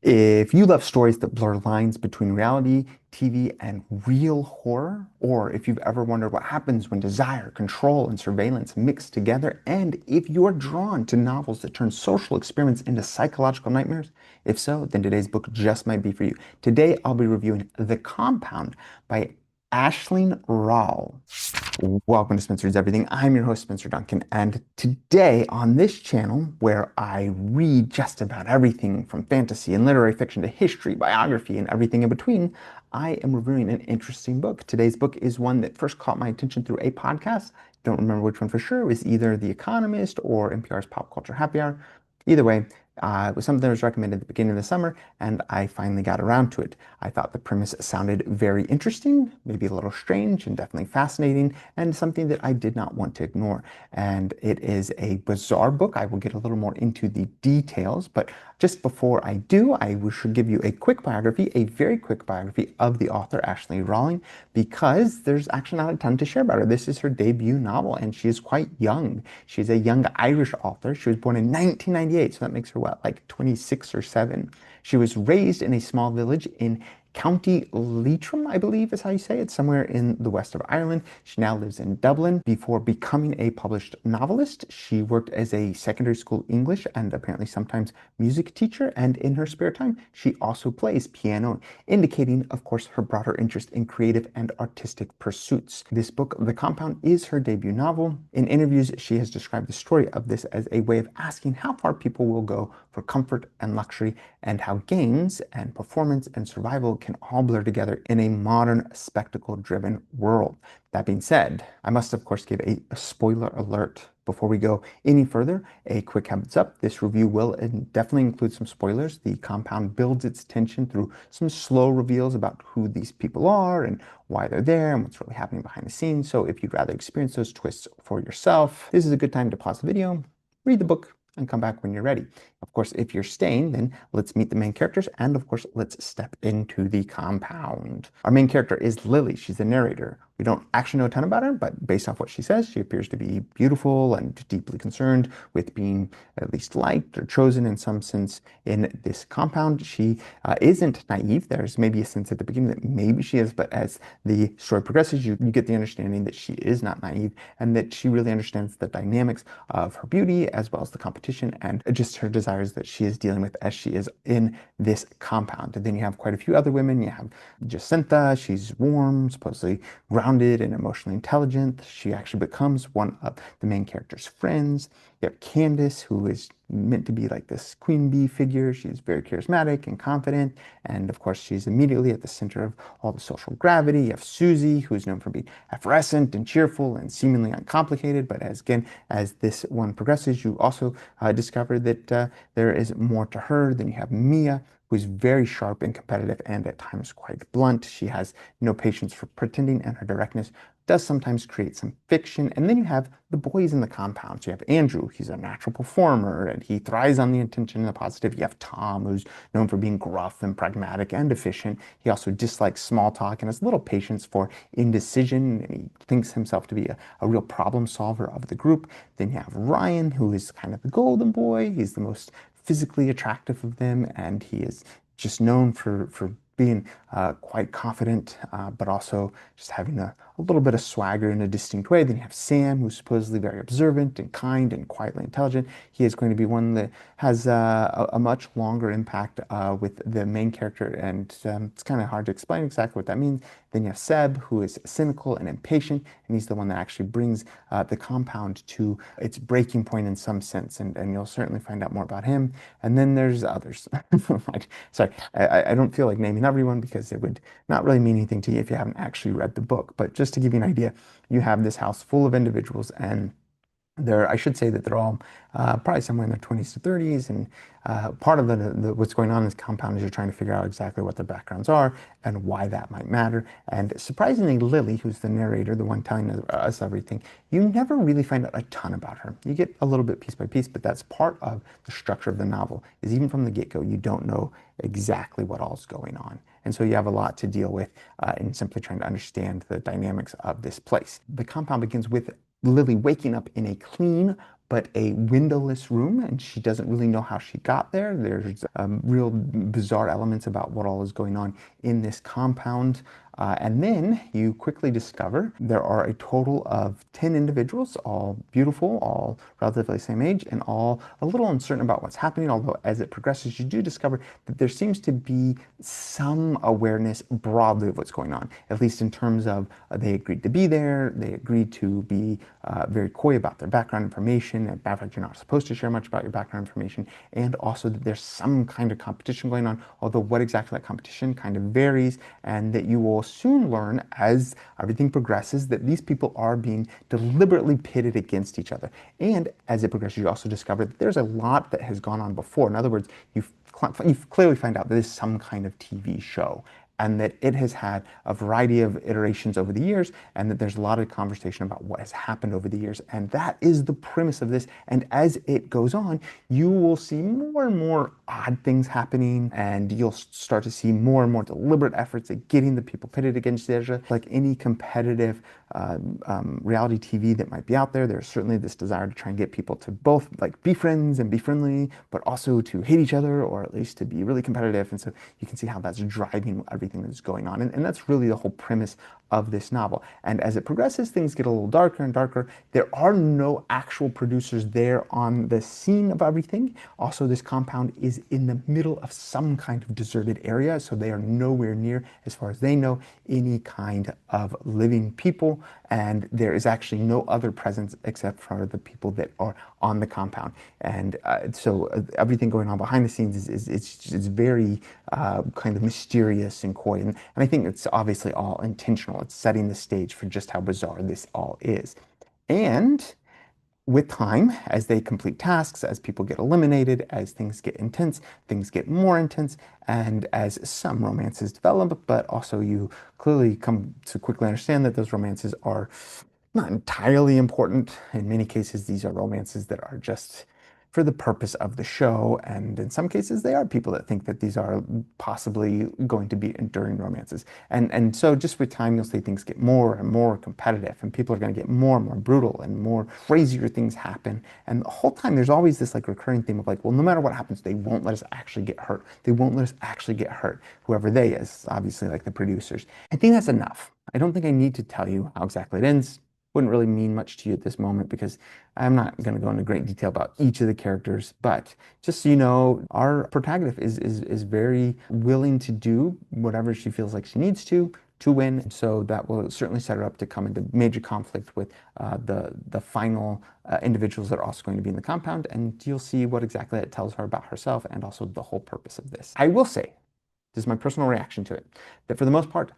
If you love stories that blur lines between reality, TV, and real horror, or if you've ever wondered what happens when desire, control, and surveillance mix together, and if you're drawn to novels that turn social experiments into psychological nightmares, if so, then today's book just might be for you. Today, I'll be reviewing The Compound by Aisling Rawle. Welcome to Spencer's Everything. I'm your host, Spencer Duncan, and today on this channel, where I read just about everything from fantasy and literary fiction to history, biography, and everything in between, I am reviewing an interesting book. Today's book is one that first caught my attention through a podcast. Don't remember which one for sure. It was either The Economist or NPR's Pop Culture Happy Hour. Either way, it was something that was recommended at the beginning of the summer, and I finally got around to it. I thought the premise sounded very interesting, maybe a little strange, and definitely fascinating, and something that I did not want to ignore. And it is a bizarre book. I will get a little more into the details, but just before I do, I should give you a quick biography, a very quick biography of the author, Aisling Rawle, because there's actually not a ton to share about her. This is her debut novel, and she is quite young. She's a young Irish author. She was born in 1998, so that makes her what, like 26 or 7. She was raised in a small village in County Leitrim, I believe is how you say it, somewhere in the west of Ireland. She now lives in Dublin. Before becoming a published novelist, she worked as a secondary school English and apparently sometimes music teacher. And in her spare time, she also plays piano, indicating, of course, her broader interest in creative and artistic pursuits. This book, The Compound, is her debut novel. In interviews, she has described the story of this as a way of asking how far people will go for comfort and luxury, and how gains and performance and survival can all blur together in a modern spectacle-driven world. That being said, I must of course give a spoiler alert. Before we go any further, a quick heads up. This review will definitely include some spoilers. The Compound builds its tension through some slow reveals about who these people are and why they're there and what's really happening behind the scenes. So if you'd rather experience those twists for yourself, this is a good time to pause the video, read the book, and come back when you're ready. Of course, if you're staying, then let's meet the main characters, and of course, let's step into The Compound. Our main character is Lily. She's the narrator. We don't actually know a ton about her, but based off what she says, she appears to be beautiful and deeply concerned with being at least liked or chosen in some sense in this compound. She isn't naive. There's maybe a sense at the beginning that maybe she is, but as the story progresses, you get the understanding that she is not naive and that she really understands the dynamics of her beauty as well as the competition and just her desires that she is dealing with as she is in this compound. And then you have quite a few other women. You have Jacinta. She's warm, supposedly grounded and emotionally intelligent. She actually becomes one of the main character's friends. You have Candace, who is meant to be like this queen bee figure. She's very charismatic and confident. And of course, she's immediately at the center of all the social gravity. You have Susie, who's known for being effervescent and cheerful and seemingly uncomplicated. But as this one progresses, you also discover that there is more to her. Then you have Mia, who's very sharp and competitive and at times quite blunt. She has no patience for pretending, and her directness does sometimes create some fiction. And then you have the boys in the compound. So you have Andrew, he's a natural performer and he thrives on the intention and the positive. You have Tom, who's known for being gruff and pragmatic and efficient. He also dislikes small talk and has little patience for indecision. And he thinks himself to be a real problem solver of the group. Then you have Ryan, who is kind of the golden boy. He's the most physically attractive of them, and he is just known for being quite confident, but also just having a little bit of swagger in a distinct way. Then you have Sam, who's supposedly very observant and kind and quietly intelligent. He is going to be one that has a much longer impact with the main character, and it's kind of hard to explain exactly what that means. Then you have Seb, who is cynical and impatient, and he's the one that actually brings the compound to its breaking point in some sense, and you'll certainly find out more about him. And then there's others. Sorry, I don't feel like naming everyone because it would not really mean anything to you if you haven't actually read the book. But just to give you an idea, you have this house full of individuals, and I should say that they're all probably somewhere in their 20s to 30s, and part of what's going on in this compound is you're trying to figure out exactly what their backgrounds are and why that might matter. And surprisingly, Lily, who's the narrator, the one telling us everything, you never really find out a ton about her. You get a little bit piece by piece, but that's part of the structure of the novel, is even from the get-go, you don't know exactly what all's going on. And so you have a lot to deal with in simply trying to understand the dynamics of this place. The compound begins with Lily waking up in a clean, but a windowless room, and she doesn't really know how she got there. There's real bizarre elements about what all is going on in this compound. And then you quickly discover there are a total of 10 individuals, all beautiful, all relatively the same age, and all a little uncertain about what's happening. Although as it progresses, you do discover that there seems to be some awareness broadly of what's going on, at least in terms of they agreed to be there, they agreed to be very coy about their background information. And in fact, you're not supposed to share much about your background information, and also that there's some kind of competition going on, although what exactly that competition kind of varies, and that you will soon learn as everything progresses that these people are being deliberately pitted against each other. And as it progresses, you also discover that there's a lot that has gone on before. In other words, you clearly find out that this is some kind of TV show, and that it has had a variety of iterations over the years, and that there's a lot of conversation about what has happened over the years. And that is the premise of this. And as it goes on, you will see more and more odd things happening, and you'll start to see more and more deliberate efforts at getting the people pitted against each other. Like any competitive reality TV that might be out there, there's certainly this desire to try and get people to both like be friends and be friendly, but also to hate each other, or at least to be really competitive. And so you can see how that's driving everything that's going on. And that's really the whole premise of this novel. And as it progresses, things get a little darker and darker. There are no actual producers there on the scene of everything. Also, this compound is in the middle of some kind of deserted area, so they are nowhere near, as far as they know, any kind of living people. And there is actually no other presence except for the people that are on the compound. And so everything going on behind the scenes is very kind of mysterious and coy. And I think it's obviously all intentional. It's setting the stage for just how bizarre this all is. And with time, as they complete tasks, as people get eliminated, as things get intense, things get more intense, and as some romances develop, but also you clearly come to quickly understand that those romances are not entirely important. In many cases, these are romances that are just for the purpose of the show, and in some cases they are people that think that these are possibly going to be enduring romances. And so just with time, you'll see things get more and more competitive, and people are going to get more and more brutal, and more crazier things happen. And the whole time there's always this like recurring theme of like, well, no matter what happens, they won't let us actually get hurt. They won't let us actually get hurt, whoever they is, obviously like the producers. I think that's enough. I don't think I need to tell you how exactly it ends. Wouldn't really mean much to you at this moment because I'm not going to go into great detail about each of the characters. But just so you know, our protagonist is very willing to do whatever she feels like she needs to win. So that will certainly set her up to come into major conflict with the final individuals that are also going to be in the compound. And you'll see what exactly it tells her about herself and also the whole purpose of this. I will say, this is my personal reaction to it, that for the most part,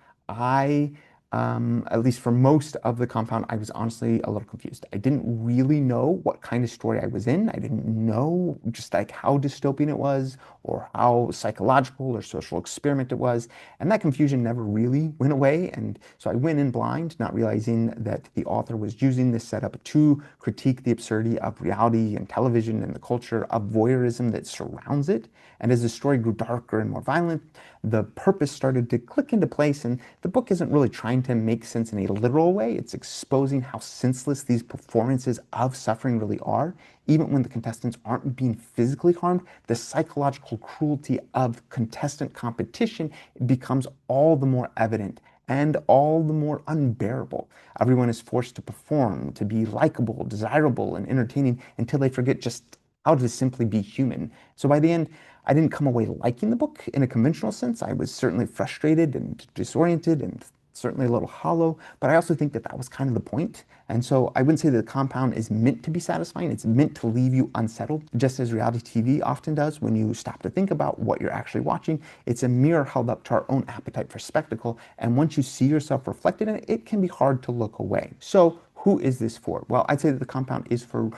at least for most of the compound, I was honestly a little confused. I didn't really know what kind of story I was in. I didn't know just like how dystopian it was, or how psychological or social experiment it was. And that confusion never really went away. And so I went in blind, not realizing that the author was using this setup to critique the absurdity of reality and television and the culture of voyeurism that surrounds it. And as the story grew darker and more violent, the purpose started to click into place, and the book isn't really trying to make sense in a literal way. It's exposing how senseless these performances of suffering really are. Even when the contestants aren't being physically harmed, the psychological cruelty of contestant competition becomes all the more evident and all the more unbearable. Everyone is forced to perform, to be likable, desirable, and entertaining until they forget just how to simply be human. So by the end, I didn't come away liking the book in a conventional sense. I was certainly frustrated and disoriented and certainly a little hollow, but I also think that that was kind of the point. And so I wouldn't say that the compound is meant to be satisfying. It's meant to leave you unsettled, just as reality TV often does when you stop to think about what you're actually watching. It's a mirror held up to our own appetite for spectacle, and once you see yourself reflected in it, it can be hard to look away. So who is this for? Well, I'd say that the compound is for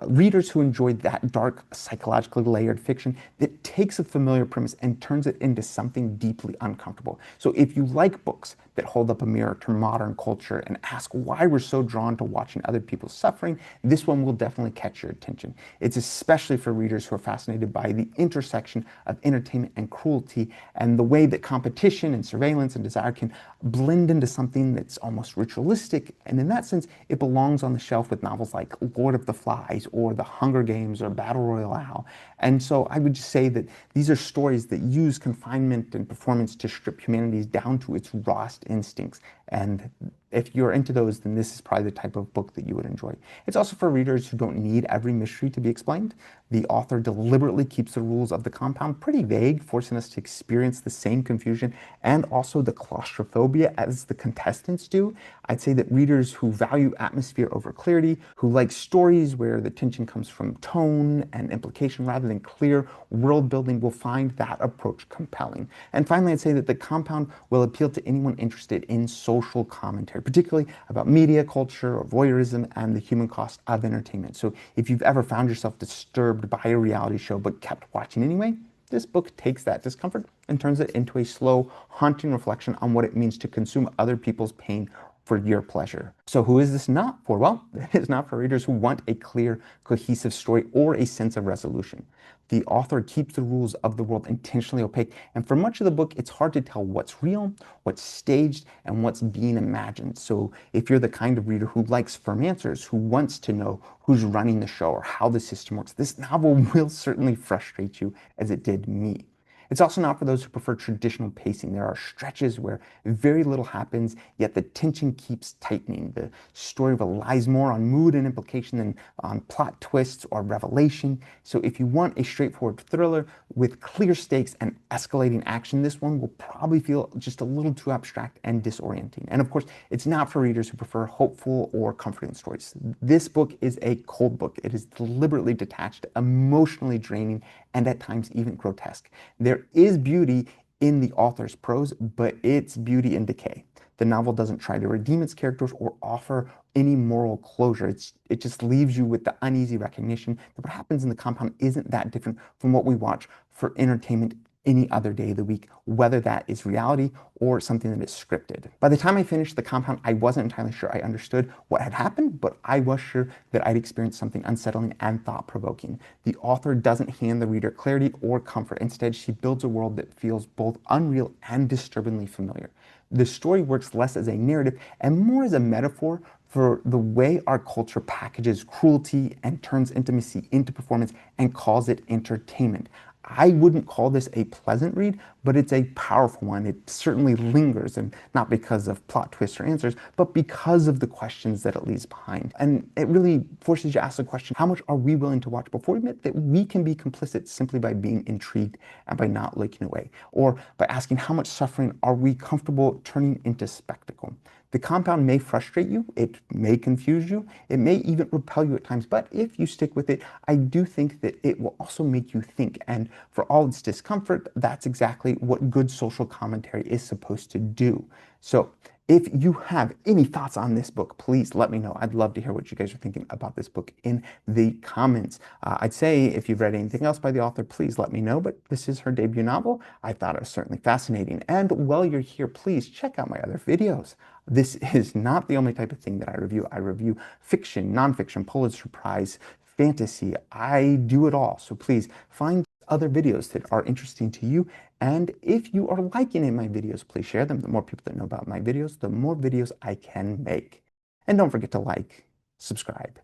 readers who enjoy that dark, psychologically layered fiction that takes a familiar premise and turns it into something deeply uncomfortable. So if you like books that hold up a mirror to modern culture and ask why we're so drawn to watching other people's suffering, this one will definitely catch your attention. It's especially for readers who are fascinated by the intersection of entertainment and cruelty, and the way that competition and surveillance and desire can blend into something that's almost ritualistic. And in that sense, it belongs on the shelf with novels like Lord of the Flies or The Hunger Games or Battle Royale. And so I would just say that these are stories that use confinement and performance to strip humanity down to its rawest instincts. And if you're into those, then this is probably the type of book that you would enjoy. It's also for readers who don't need every mystery to be explained. The author deliberately keeps the rules of the compound pretty vague, forcing us to experience the same confusion and also the claustrophobia as the contestants do. I'd say that readers who value atmosphere over clarity, who like stories where the tension comes from tone and implication rather than clear world building, will find that approach compelling. And finally, I'd say that the compound will appeal to anyone interested in social commentary, particularly about media culture or voyeurism and the human cost of entertainment. So if you've ever found yourself disturbed by a reality show but kept watching anyway, this book takes that discomfort and turns it into a slow, haunting reflection on what it means to consume other people's pain for your pleasure. So who is this not for? Well, it is not for readers who want a clear, cohesive story or a sense of resolution. The author keeps the rules of the world intentionally opaque, and for much of the book, it's hard to tell what's real, what's staged, and what's being imagined. So if you're the kind of reader who likes firm answers, who wants to know who's running the show or how the system works, this novel will certainly frustrate you as it did me. It's also not for those who prefer traditional pacing. There are stretches where very little happens, yet the tension keeps tightening. The story relies more on mood and implication than on plot twists or revelation. So if you want a straightforward thriller with clear stakes and escalating action, this one will probably feel just a little too abstract and disorienting. And of course, it's not for readers who prefer hopeful or comforting stories. This book is a cold book. It is deliberately detached, emotionally draining, and at times even grotesque. There is beauty in the author's prose, but it's beauty in decay. The novel doesn't try to redeem its characters or offer any moral closure. It just leaves you with the uneasy recognition that what happens in the compound isn't that different from what we watch for entertainment any other day of the week, whether that is reality or something that is scripted. By the time I finished The Compound, I wasn't entirely sure I understood what had happened, but I was sure that I'd experienced something unsettling and thought-provoking. The author doesn't hand the reader clarity or comfort. Instead, she builds a world that feels both unreal and disturbingly familiar. The story works less as a narrative and more as a metaphor for the way our culture packages cruelty and turns intimacy into performance and calls it entertainment. I wouldn't call this a pleasant read, but it's a powerful one. It certainly lingers, and not because of plot twists or answers, but because of the questions that it leaves behind. And it really forces you to ask the question, how much are we willing to watch before we admit that we can be complicit simply by being intrigued and by not looking away? Or by asking, how much suffering are we comfortable turning into spectacle? The compound may frustrate you, it may confuse you, it may even repel you at times, but if you stick with it, I do think that it will also make you think. And for all its discomfort, that's exactly what good social commentary is supposed to do. So if you have any thoughts on this book, please let me know. I'd love to hear what you guys are thinking about this book in the comments. I'd say if you've read anything else by the author, please let me know, but this is her debut novel. I thought it was certainly fascinating. And while you're here, please check out my other videos. This is not the only type of thing that I review. I review fiction, nonfiction, Pulitzer Prize, fantasy. I do it all. So please find other videos that are interesting to you. And if you are liking any of my videos, please share them. The more people that know about my videos, the more videos I can make. And don't forget to like, subscribe,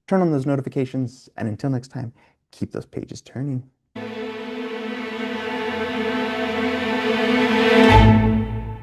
turn on those notifications, and until next time, keep those pages turning.